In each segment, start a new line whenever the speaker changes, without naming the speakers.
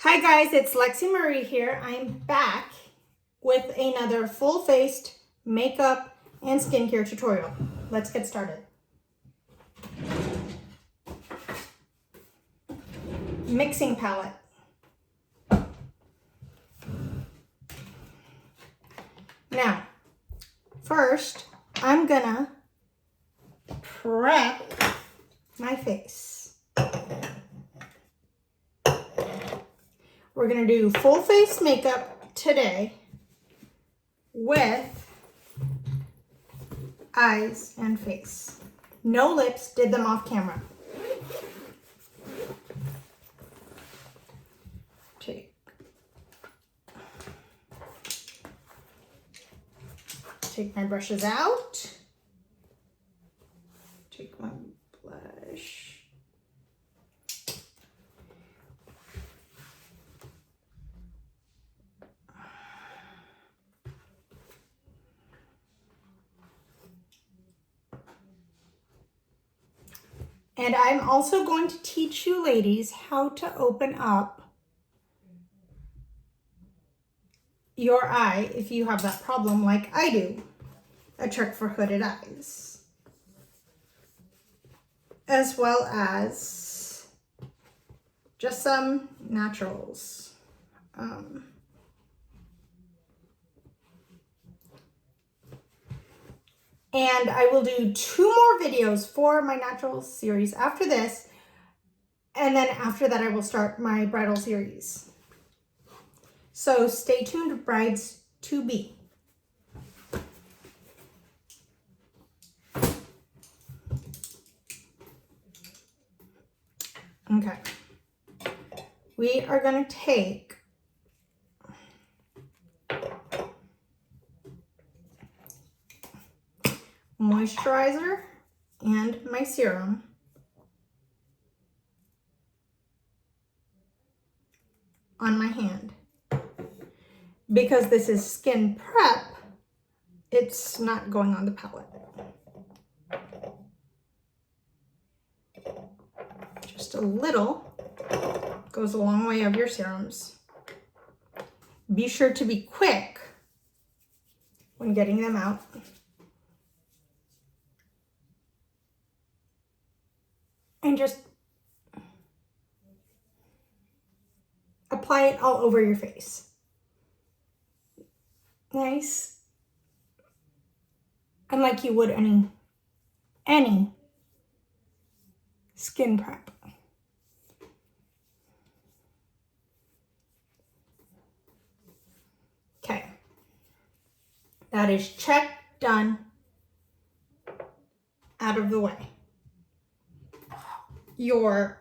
Hi guys, it's Lexi Marie here. I'm back with another full-faced makeup and skincare tutorial. Let's get started. Mixing palette. Now, first, I'm gonna prep my face. We're gonna do full face makeup today with eyes and face. No lips, did them off camera. Take my brushes out. Take my blush. And I'm also going to teach you ladies how to open up your eye if you have that problem like I do. A trick for hooded eyes. As well as just some naturals. And I will do 2 more videos for my natural series after this. And then after that, I will start my bridal series. So stay tuned, brides to be. Okay. We are going to take moisturizer and my serum on my hand. Because this is skin prep, it's not going on the palette. Just a little goes a long way of your serums. Be sure to be quick when getting them out. And just apply it all over your face. Nice. And like you would any skin prep. Okay. That is check, done, out of the way. Your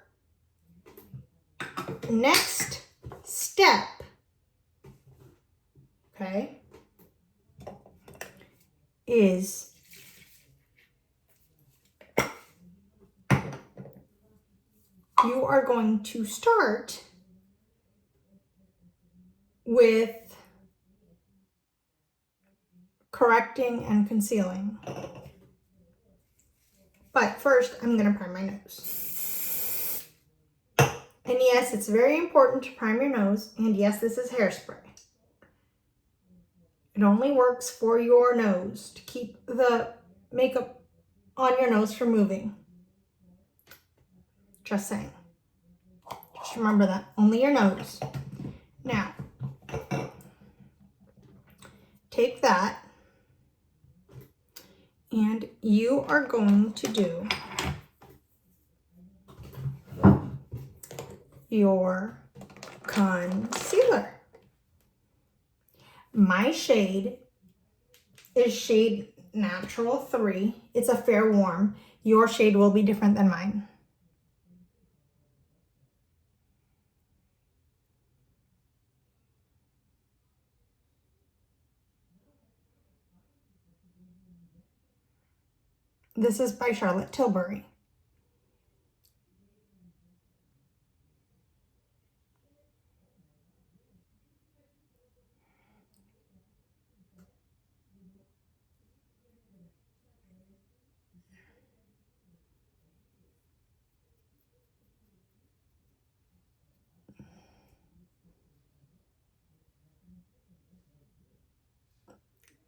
next step, okay, is you are going to start with correcting and concealing. But first, I'm going to prime my nose. And yes, it's very important to prime your nose. And yes, this is hairspray. It only works for your nose to keep the makeup on your nose from moving. Just saying. Just remember that. Only your nose. Now, take that. And you are going to do your concealer. My shade is shade Natural 3. It's a fair warm. Your shade will be different than mine. This is by Charlotte Tilbury.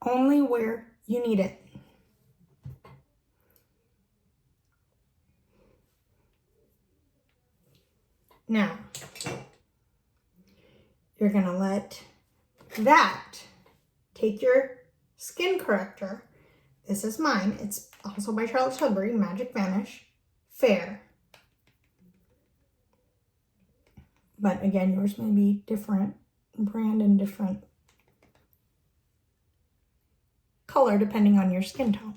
only where you need it. Now, you're gonna let that take your skin corrector. This is mine. It's also by Charlotte Tilbury, Magic Vanish Fair. But again, yours may be different brand and different color depending on your skin tone.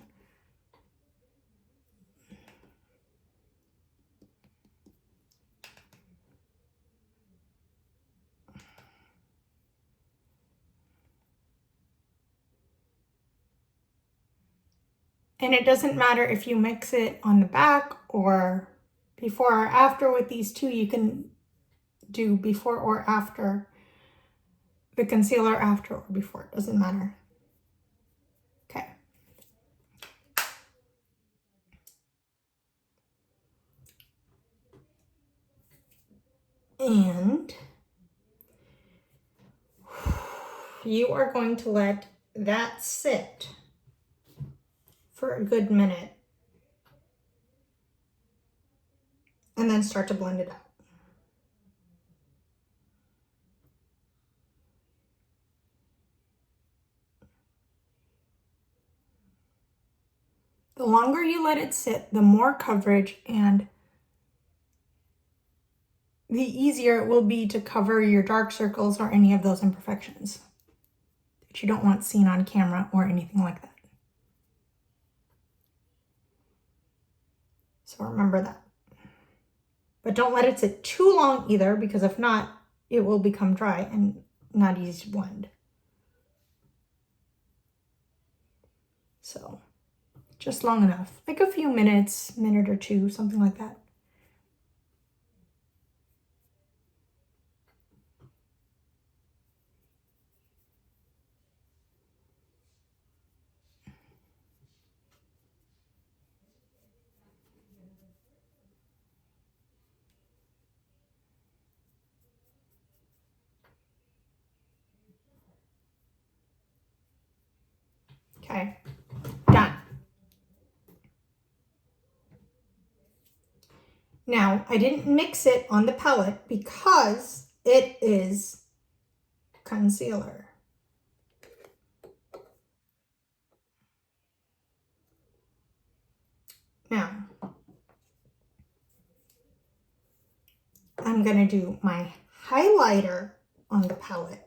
And it doesn't matter if you mix it on the back or before or after with these two. You can do before or after the concealer, after or before. It doesn't matter. Okay. And you are going to let that sit for a good minute and then start to blend it out. The longer you let it sit, the more coverage and the easier it will be to cover your dark circles or any of those imperfections that you don't want seen on camera or anything like that. So remember that. But don't let it sit too long either, because if not, it will become dry and not easy to blend. So just long enough, like a few minutes, minute or two, something like that. Okay, done. Now, I didn't mix it on the palette because it is concealer. Now, I'm gonna do my highlighter on the palette.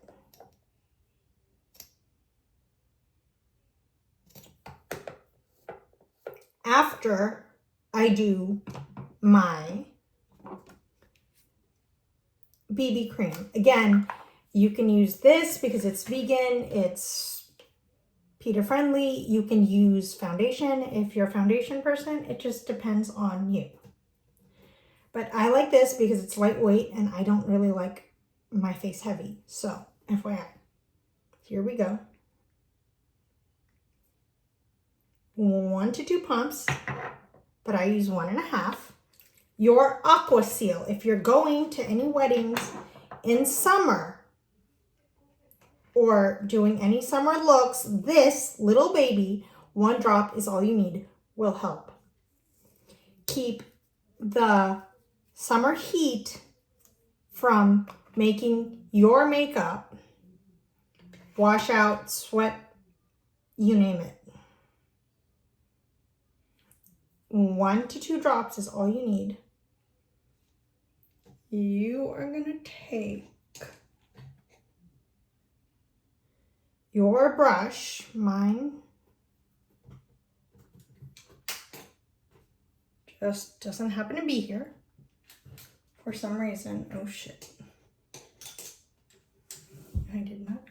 After I do my BB cream. Again, you can use this because it's vegan, it's PETA friendly. You can use foundation if you're a foundation person. It just depends on you. But I like this because it's lightweight and I don't really like my face heavy. So, FYI. Here we go. 1 to 2 pumps, but I use 1.5. Your Aqua Seal, if you're going to any weddings in summer or doing any summer looks, this little baby, 1 drop is all you need, will help keep the summer heat from making your makeup wash out, sweat, you name it. 1 to 2 drops is all you need. You are going to take your brush, mine just doesn't happen to be here for some reason. Oh shit. I did not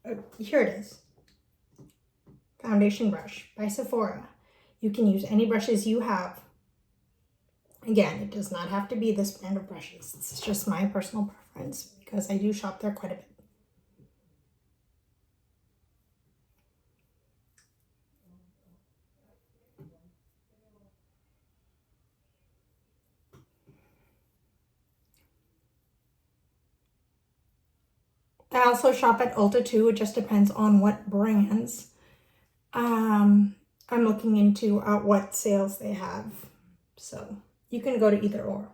grab, here it is. Foundation brush by Sephora. You can use any brushes you have. Again, it does not have to be this brand of brushes. It's just my personal preference because I do shop there quite a bit. I also shop at Ulta too. It just depends on what brands. I'm looking into what sales they have. So you can go to either or.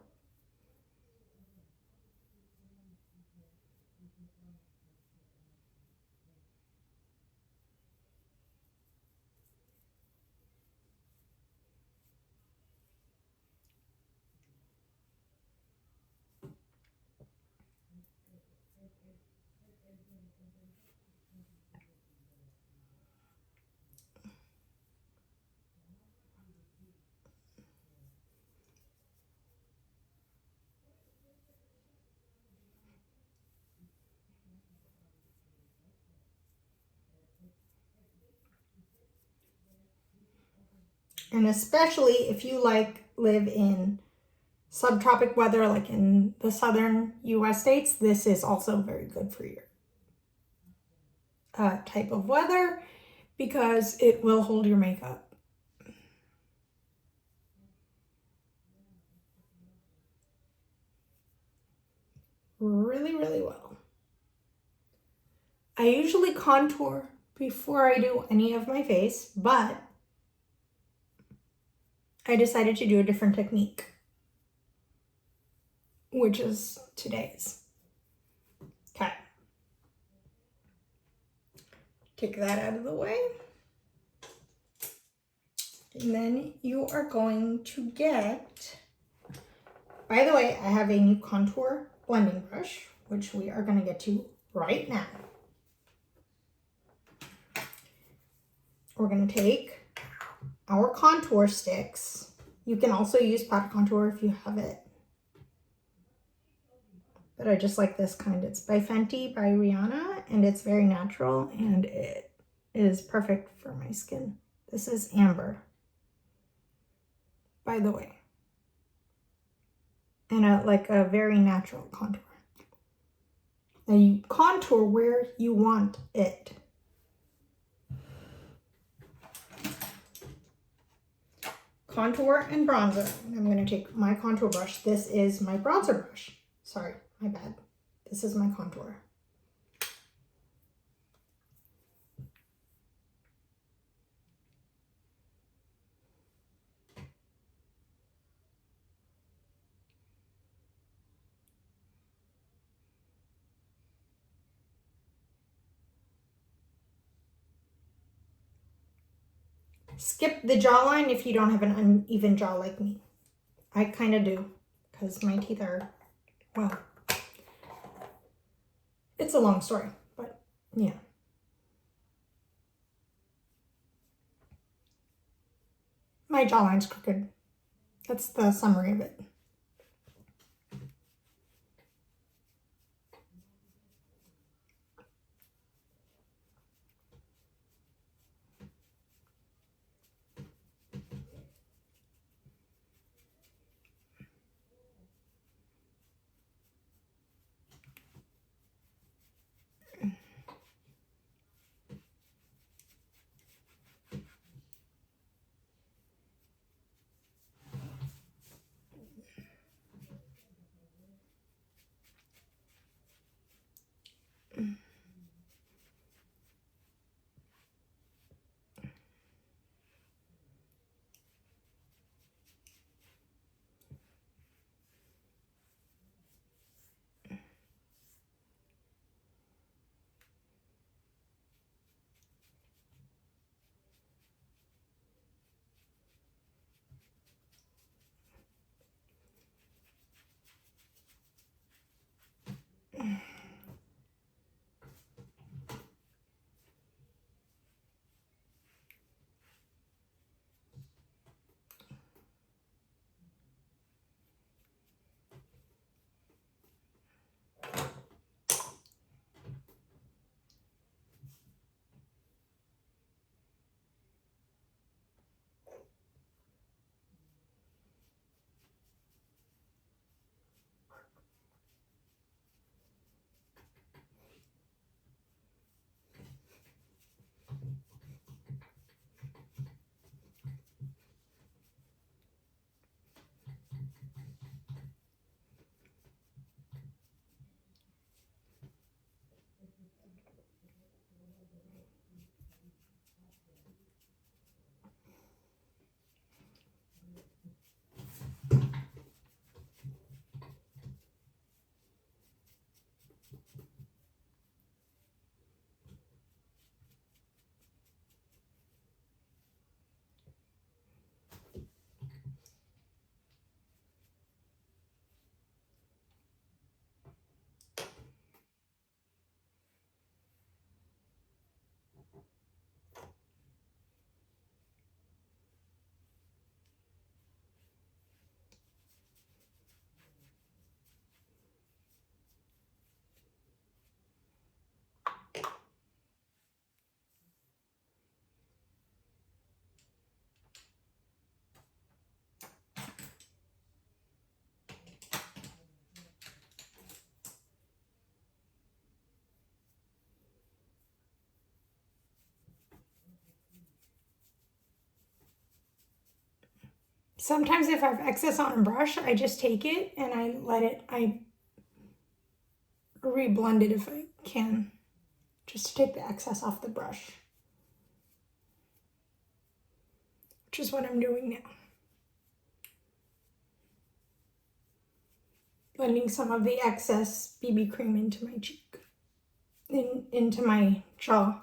And especially if you live in subtropic weather, like in the southern US states, this is also very good for your type of weather because it will hold your makeup. Really, really well. I usually contour before I do any of my face, but I decided to do a different technique, which is today's. Okay. Take that out of the way. And then you are going to get, by the way, I have a new contour blending brush, which we are going to get to right now. We're going to take our contour sticks. You can also use powder contour if you have it. But I just like this kind. It's by Fenty by Rihanna, and it's very natural, and it is perfect for my skin. This is Amber, by the way. And like a very natural contour. Now you contour where you want it. Contour and bronzer. I'm going to take my contour brush. This is my bronzer brush. Sorry, my bad. This is my contour. Skip the jawline if you don't have an uneven jaw like me. I kind of do because my teeth are, well, it's a long story, but yeah. My jawline's crooked. That's the summary of it. Sometimes if I have excess on a brush, I just take it and I re-blend it if I can, just to take the excess off the brush, which is what I'm doing now. Blending some of the excess BB cream into my cheek, into my jaw.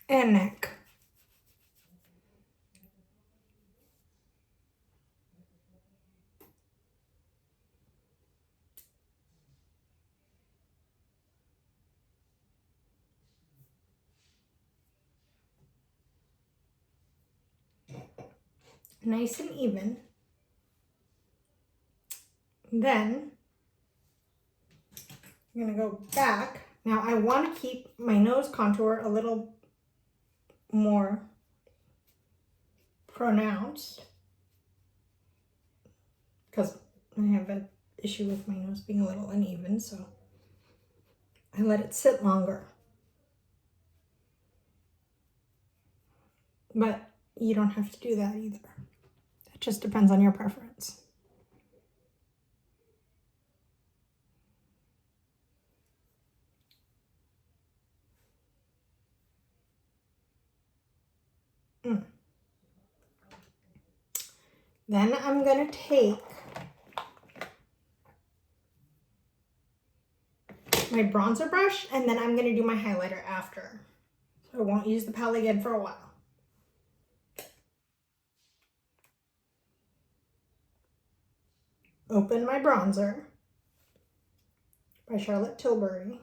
And neck. Nice and even. Then I'm gonna go back. Now I want to keep my nose contour a little more pronounced because I have an issue with my nose being a little uneven, so I let it sit longer. But you don't have to do that either. It just depends on your preference. Then I'm going to take my bronzer brush and then I'm going to do my highlighter after. So I won't use the palette again for a while. Open my bronzer by Charlotte Tilbury.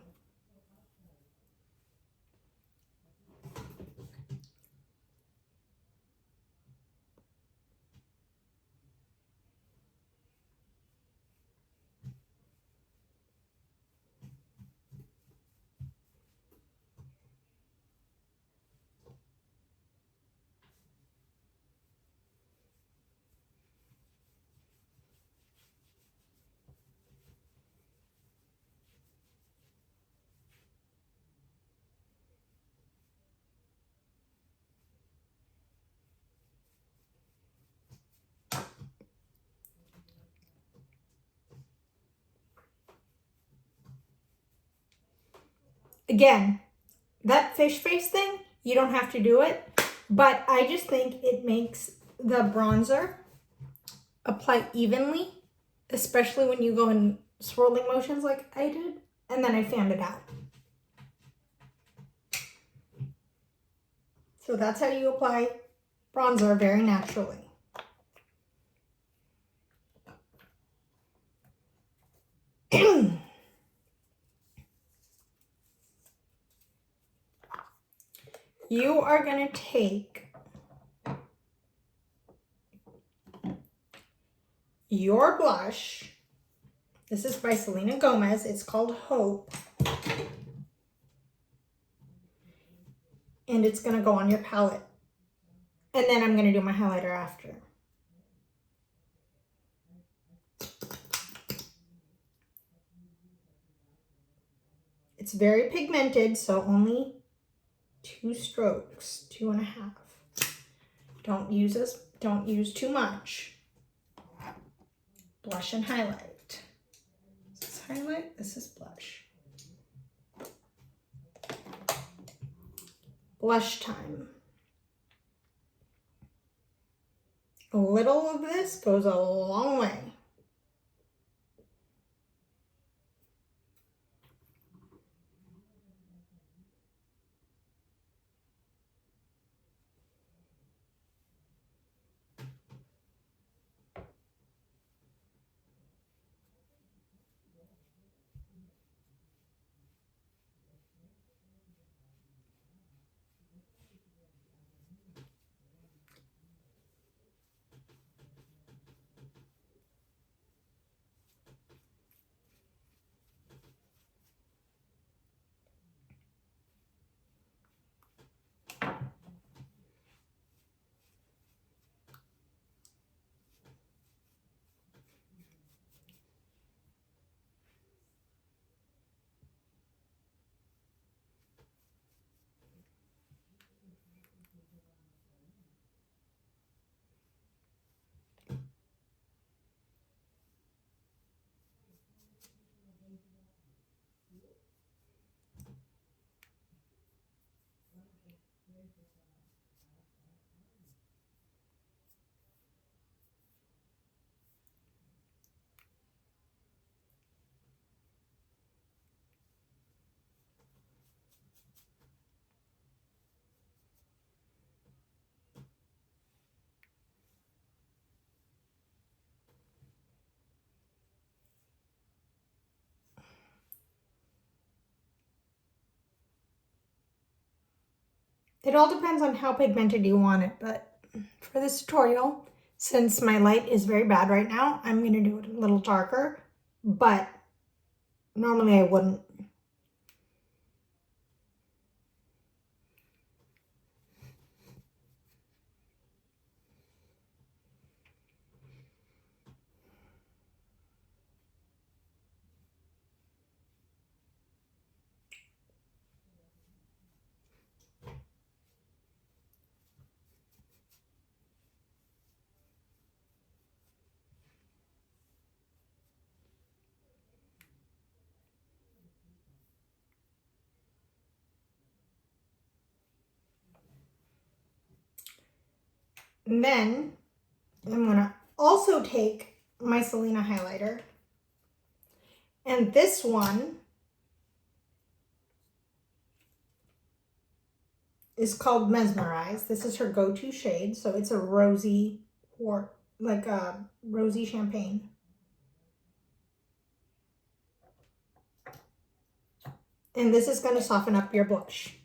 Again, that fish face thing, you don't have to do it, but I just think it makes the bronzer apply evenly, especially when you go in swirling motions like I did, and then I fanned it out. So that's how you apply bronzer very naturally. You are going to take your blush. This is by Selena Gomez. It's called Hope. And it's going to go on your palette. And then I'm going to do my highlighter after. It's very pigmented, so only 2 strokes, 2.5. Don't use too much. Blush and highlight. This is highlight, this is blush. Blush time. A little of this goes a long way. It all depends on how pigmented you want it, but for this tutorial, since my light is very bad right now, I'm going to do it a little darker, but normally I wouldn't. And then I'm going to also take my Selena highlighter, and this one is called Mesmerize. This is her go-to shade, so it's a rosy, or like a rosy champagne. And this is going to soften up your blush.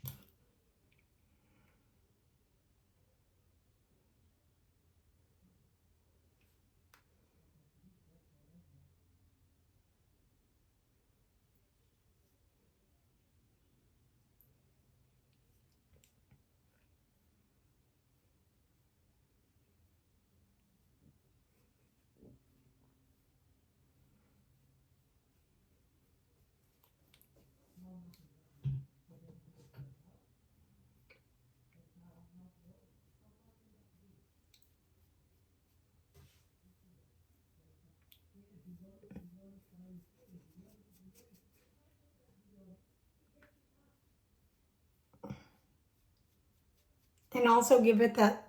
And also give it that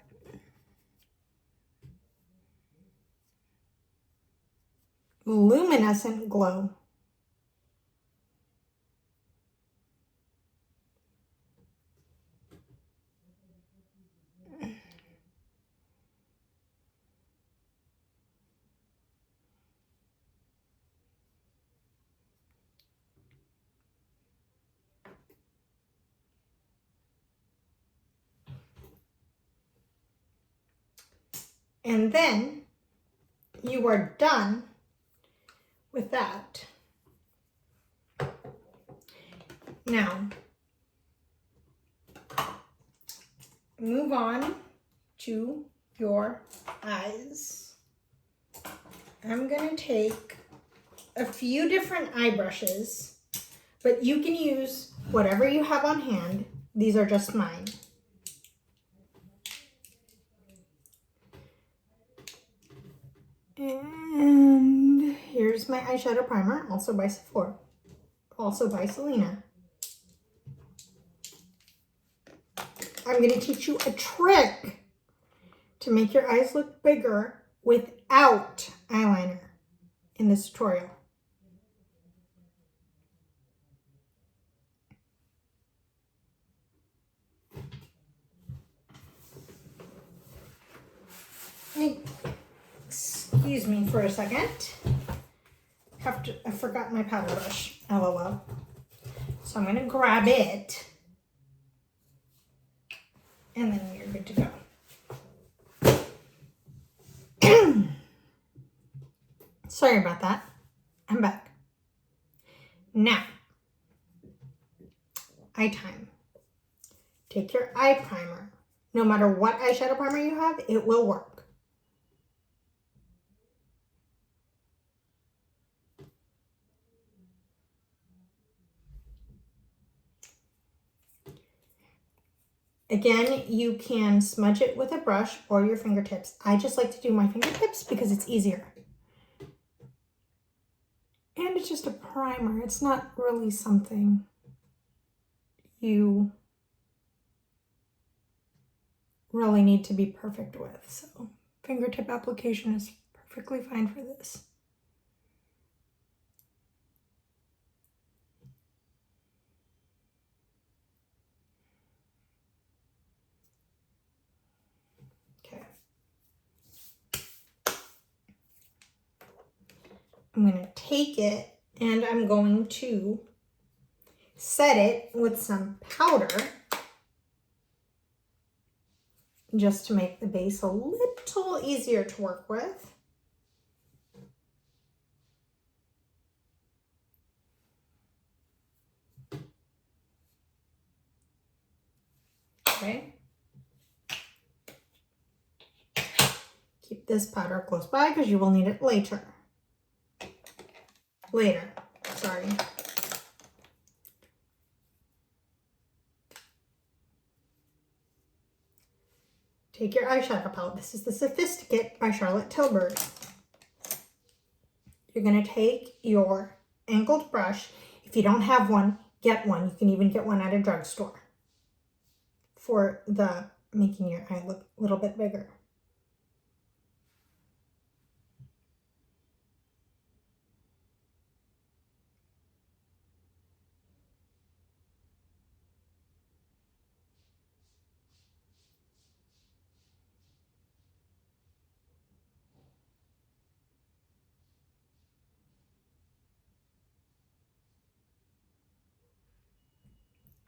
luminescent glow. And then you are done with that. Now, move on to your eyes. I'm going to take a few different eye brushes, but you can use whatever you have on hand. These are just mine. And here's my eyeshadow primer, also by Sephora, also by Selena. I'm going to teach you a trick to make your eyes look bigger without eyeliner in this tutorial. Excuse me for a second. I forgot my powder brush. LOL. So I'm going to grab it, and then you're good to go. Sorry about that. I'm back. Now, eye time. Take your eye primer. No matter what eyeshadow primer you have, it will work. Again, you can smudge it with a brush or your fingertips. I just like to do my fingertips because it's easier. And it's just a primer. It's not really something you really need to be perfect with. So fingertip application is perfectly fine for this. Okay. I'm going to take it and I'm going to set it with some powder just to make the base a little easier to work with. Okay. Keep this powder close by because you will need it later. Sorry. Take your eyeshadow palette. This is the Sophisticate by Charlotte Tilbury. You're going to take your angled brush. If you don't have one, get one. You can even get one at a drugstore for making your eye look a little bit bigger.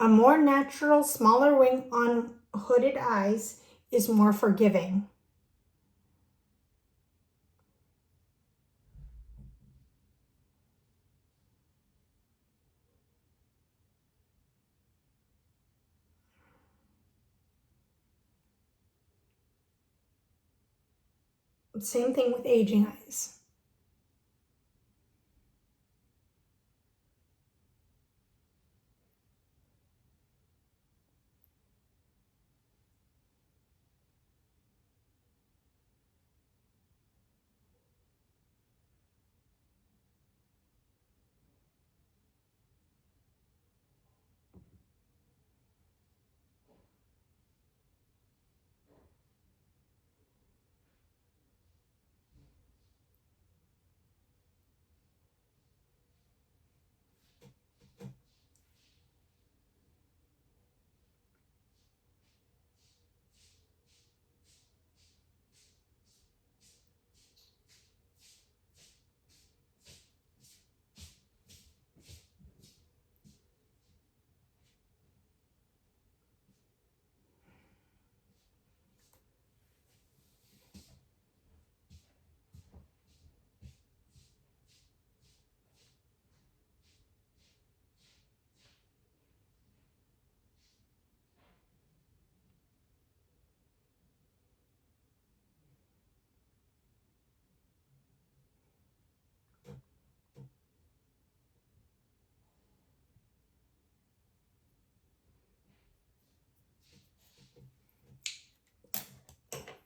A more natural, smaller wing on hooded eyes is more forgiving. Same thing with aging eyes.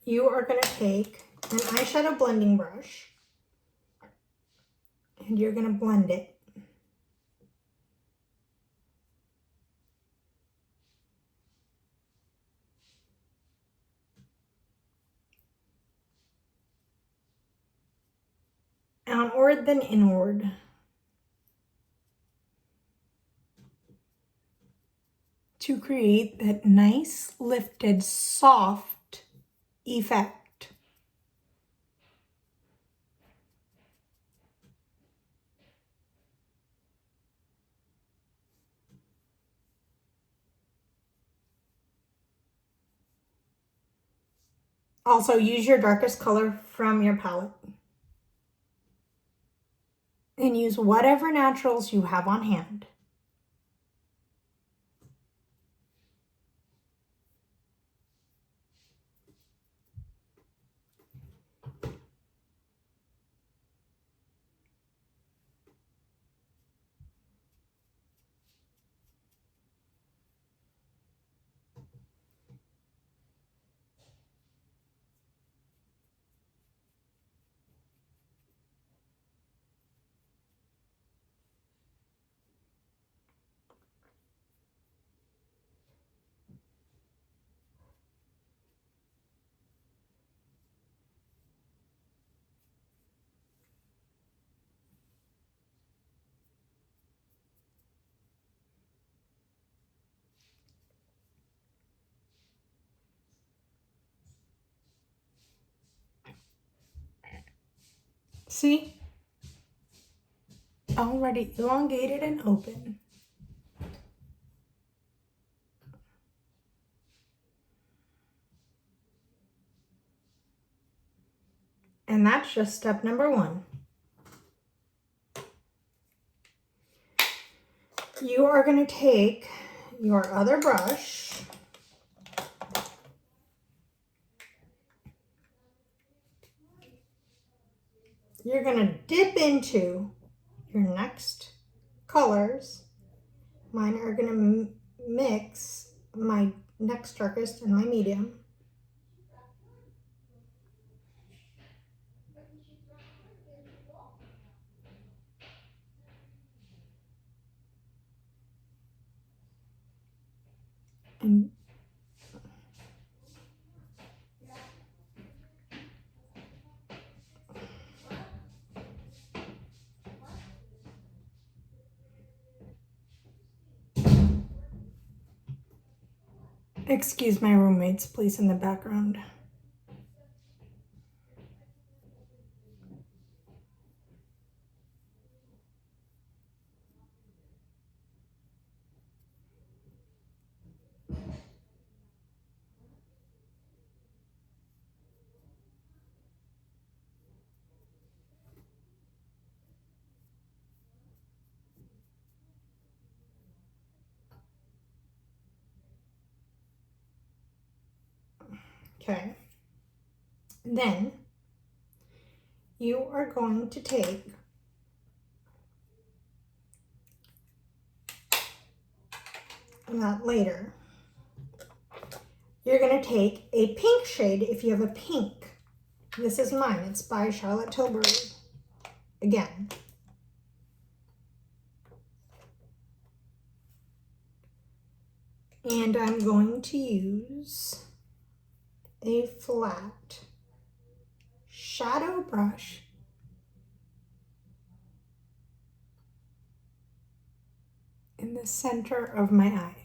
You are going to take an eyeshadow blending brush and you're going to blend it. Outward then inward. To create that nice, lifted, soft effect. Also, use your darkest color from your palette. And use whatever naturals you have on hand. See? Already elongated and open. And that's just step number 1. You are going to take your other brush you're going to dip into your next colors. Mine are going to mix my next darkest and my medium. And excuse my roommates, please, in the background. Okay. Then you are going to take that later. You're going to take a pink shade if you have a pink. This is mine. It's by Charlotte Tilbury. Again. And I'm going to use a flat shadow brush in the center of my eye.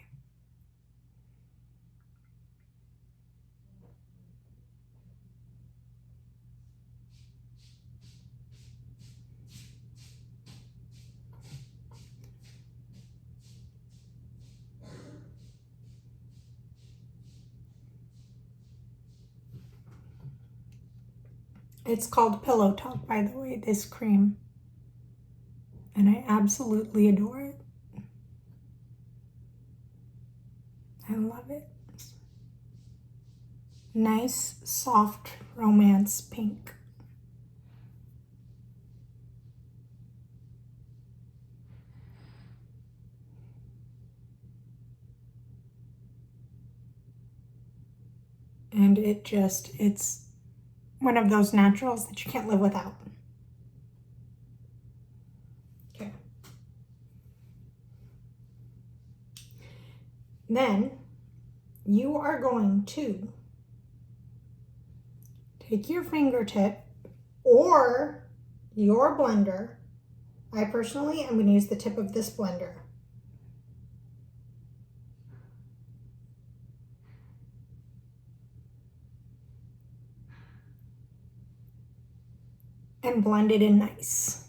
It's called Pillow Talk, by the way, this cream. And I absolutely adore it. I love it. Nice, soft romance pink. And it's one of those naturals that you can't live without. Okay. Then you are going to take your fingertip or your blender. I personally am going to use the tip of this blender. And blend it in nice.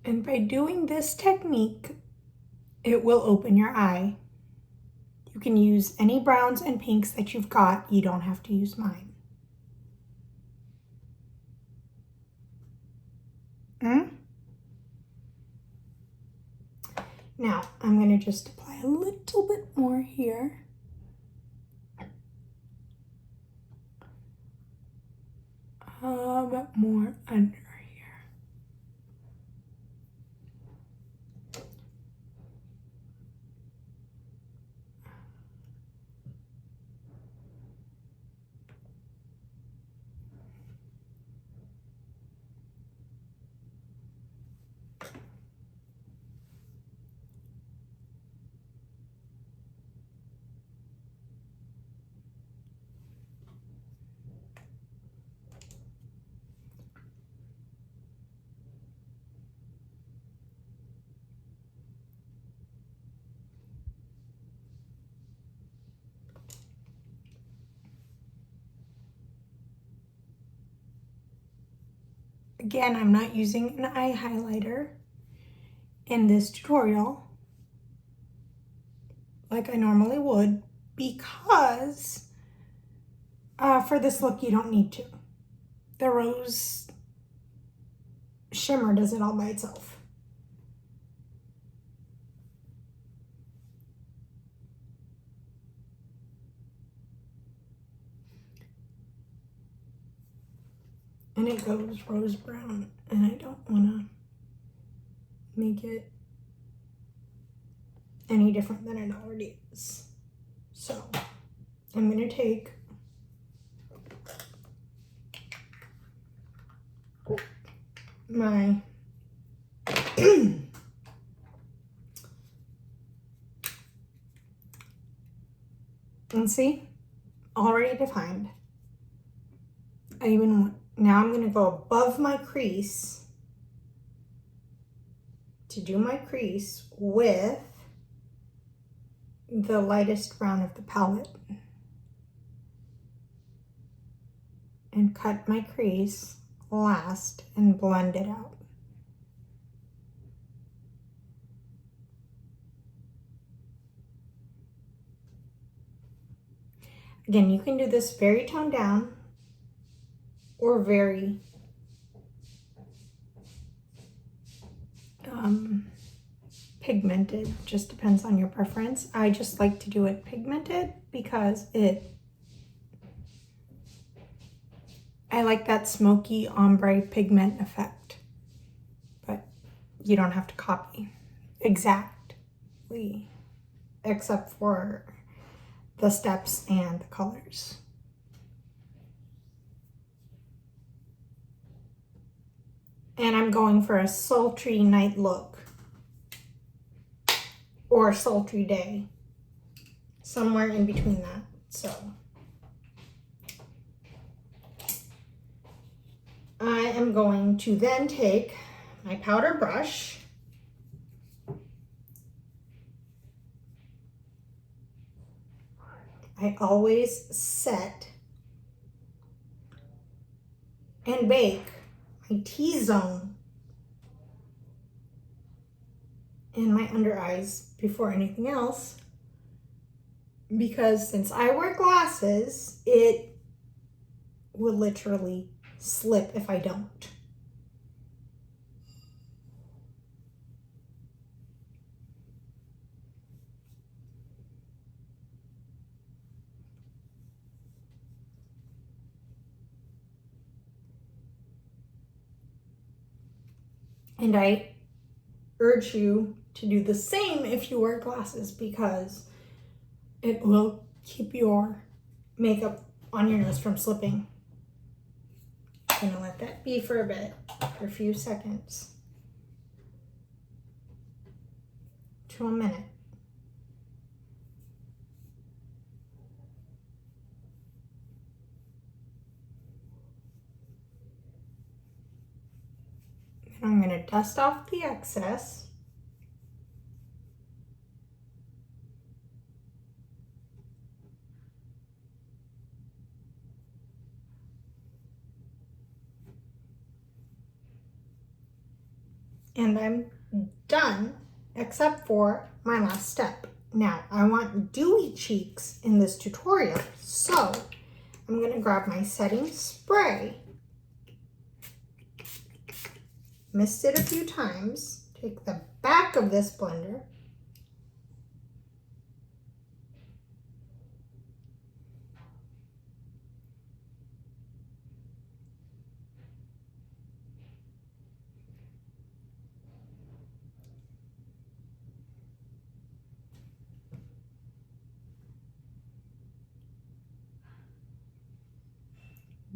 And by doing this technique, it will open your eye. You can use any browns and pinks that you've got. You don't have to use mine. Now, I'm going to just apply a little bit more here. A bit more under here. Again, I'm not using an eye highlighter in this tutorial like I normally would because for this look you don't need to. The rose shimmer does it all by itself. And it goes rose brown, and I don't want to make it any different than it already is. So I'm going to take my and see, already defined. Now I'm going to go above my crease to do my crease with the lightest brown of the palette and cut my crease last and blend it out. Again, you can do this very toned down or very pigmented, just depends on your preference. I just like to do it pigmented because I like that smoky ombre pigment effect, but you don't have to copy exactly except for the steps and the colors. And I'm going for a sultry night look or sultry day, somewhere in between that. So I am going to then take my powder brush I always set and bake my T-zone in my under eyes before anything else, because since I wear glasses, it will literally slip if I don't. And I urge you to do the same if you wear glasses, because it will keep your makeup on your nose from slipping. I'm gonna let that be for a bit, for a few seconds to a minute. And I'm gonna dust off the excess. And I'm done, except for my last step. Now, I want dewy cheeks in this tutorial, so I'm gonna grab my setting spray, mist it a few times, take the back of this blender,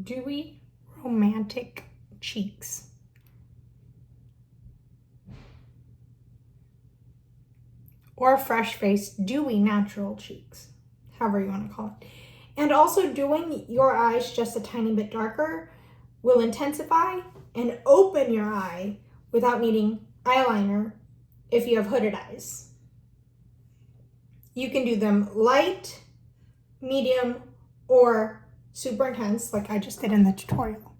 dewy romantic cheeks. Or fresh face, dewy natural cheeks, however you want to call it. And also doing your eyes just a tiny bit darker will intensify and open your eye without needing eyeliner if you have hooded eyes. You can do them light, medium, or super intense like I just did in the tutorial.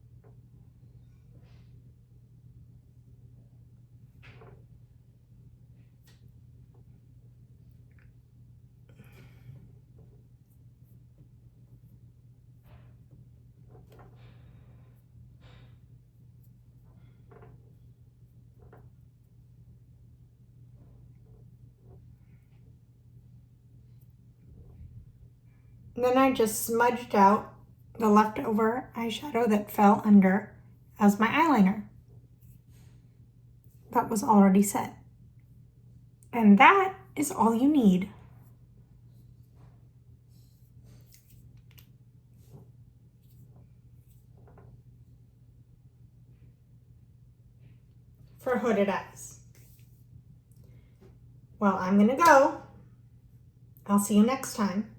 And then I just smudged out the leftover eyeshadow that fell under as my eyeliner. That was already set. And that is all you need. For hooded eyes. Well, I'm gonna go. I'll see you next time.